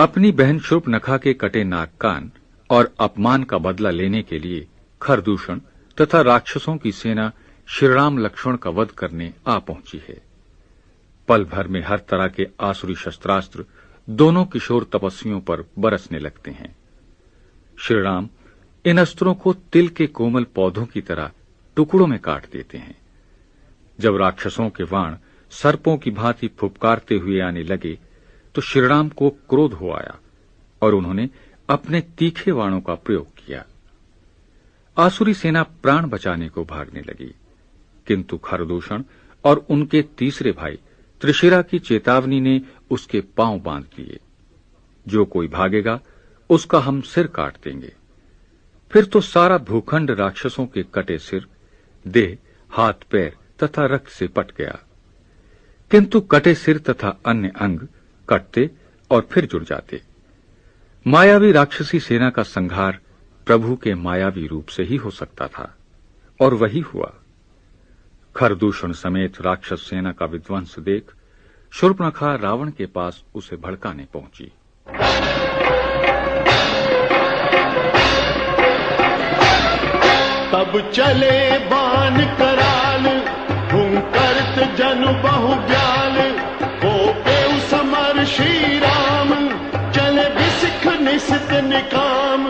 अपनी बहन शूर्पणखा के कटे नाक कान और अपमान का बदला लेने के लिए खरदूषण तथा राक्षसों की सेना श्रीराम लक्ष्मण का वध करने आ पहुंची है। पल भर में हर तरह के आसुरी शस्त्रास्त्र दोनों किशोर तपस्वियों पर बरसने लगते हैं। श्रीराम इन अस्त्रों को तिल के कोमल पौधों की तरह टुकड़ों में काट देते हैं। जब राक्षसों के बाण सर्पों की भांति फुफकारते हुए आने लगे तो श्रीराम को क्रोध हो आया और उन्होंने अपने तीखे बाणों का प्रयोग किया। आसुरी सेना प्राण बचाने को भागने लगी, किंतु खरदूषण और उनके तीसरे भाई त्रिशिरा की चेतावनी ने उसके पांव बांध लिए। जो कोई भागेगा उसका हम सिर काट देंगे। फिर तो सारा भूखंड राक्षसों के कटे सिर, देह, हाथ पैर तथा रक्त से पट गया, किंतु कटे सिर तथा अन्य अंग कटते और फिर जुड़ जाते। मायावी राक्षसी सेना का संहार प्रभु के मायावी रूप से ही हो सकता था, और वही हुआ। खरदूषण समेत राक्षस सेना का विध्वंस देख शूर्पणखा रावण के पास उसे भड़काने पहुंची। तब चले बाण कराल, हुंकरत जनु बहु ब्याल, होपे समर श्री राम, चले बिसिख निसित निकाम।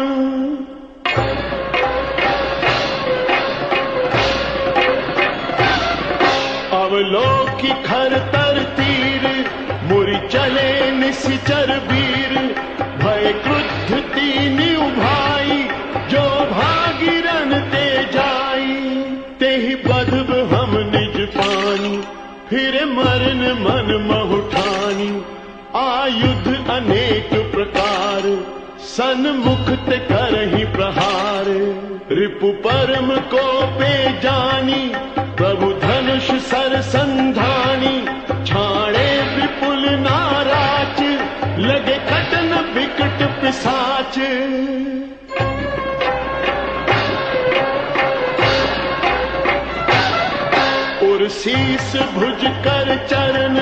अवलोकी खर तर तीर, मुरि चले निशिचर वीर, भय क्रुद्ध तीन उभाई, जो भागी रन ते जाई, तेहि बधब हम निज पानी, फिर मरन मन महुठानी। आयुध अनेक प्रकार, सन्मुख ते करहि प्रहार, रिपु परम को पे जानी, प्रभु धनुष सर संधानी। छाड़े विपुल नाराच, लगे कटन विकट पिसाच। उर शीस भुज कर चरण,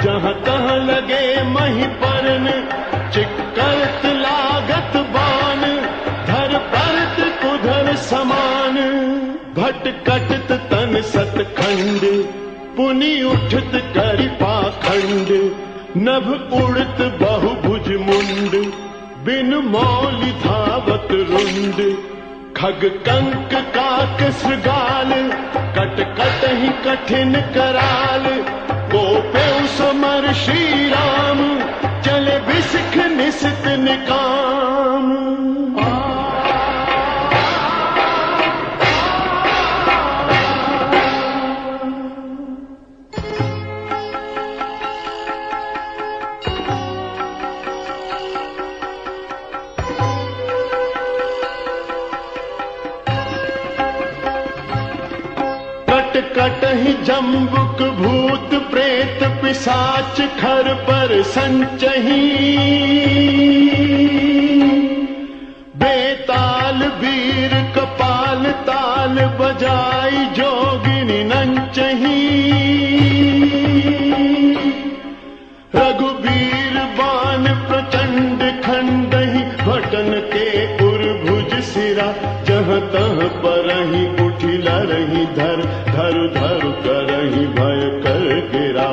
जहाँ तहाँ लगे मही परन। चिक्करत लागत बान, धर परत कुधर समान। भट कटत तन सतखंड, पुनि उठत कर पाखंड। नभ उड़त बहुभुज मुंड, बिन मौलि धावत रुंड। खग कंक काक श्रृगाल, कट कट ही कठिन कराल। गोपे समर श्री राम, चले बिसिख निसित निकाम। कटहि जम्बुक भूत प्रेत पिशाच, खर पर संचही। बेताल वीर कपाल ताल, बजाई जोगिनी नंचही। रघुवीर बाण प्रचंड खंडहि, भटन के उर्भुज सिरा। जहाँ तहाँ परहि उठिला रही धर, धरु धरु करहि भय कर गिरा।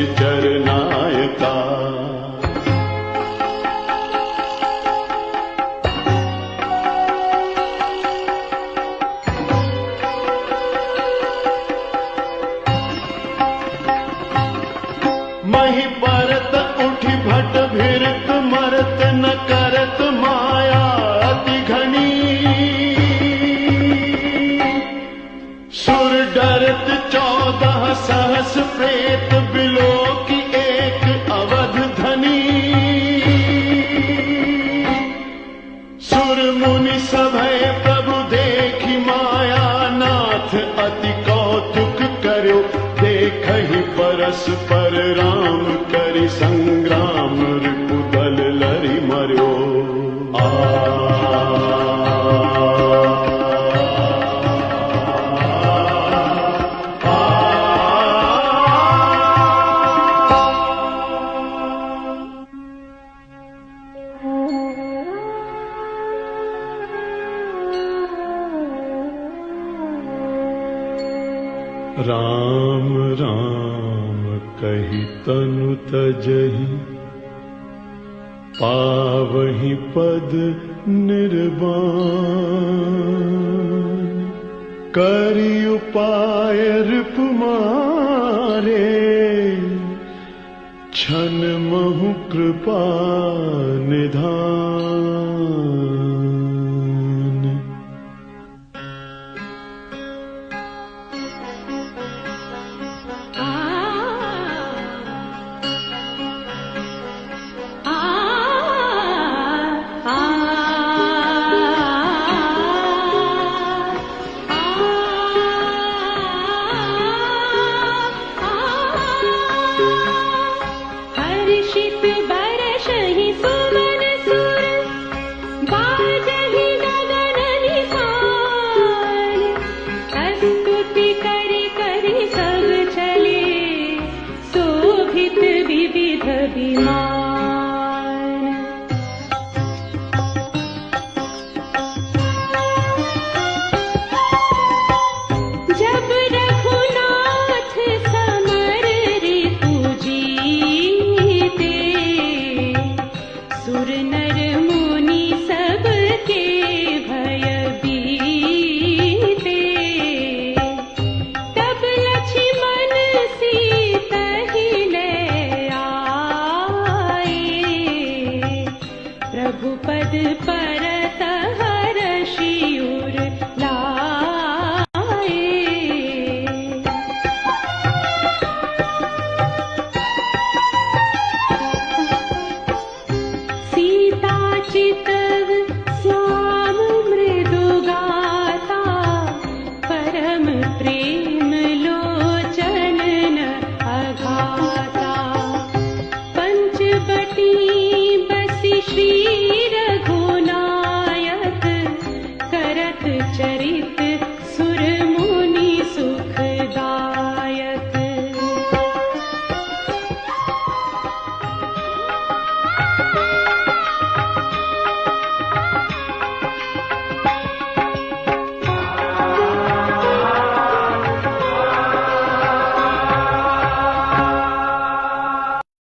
निश्चर नायका। मही परत उठी भट भिरत मरत न करत माया अति घनी। सुर डरत 14 सहस प्रेत बिलो की एक अवध धनी। सुर मुनि सभय प्रभु देखी माया नाथ अति कौतुक कर्यो। देखहि परस्पर राम करि संग्राम रिपुदल लरि मर्यो। राम राम कहि तनु तजहि पावहि पद निर्वाण। करि उपाय रिप मारे क्षण महु कृपा निधान। विविध विमान।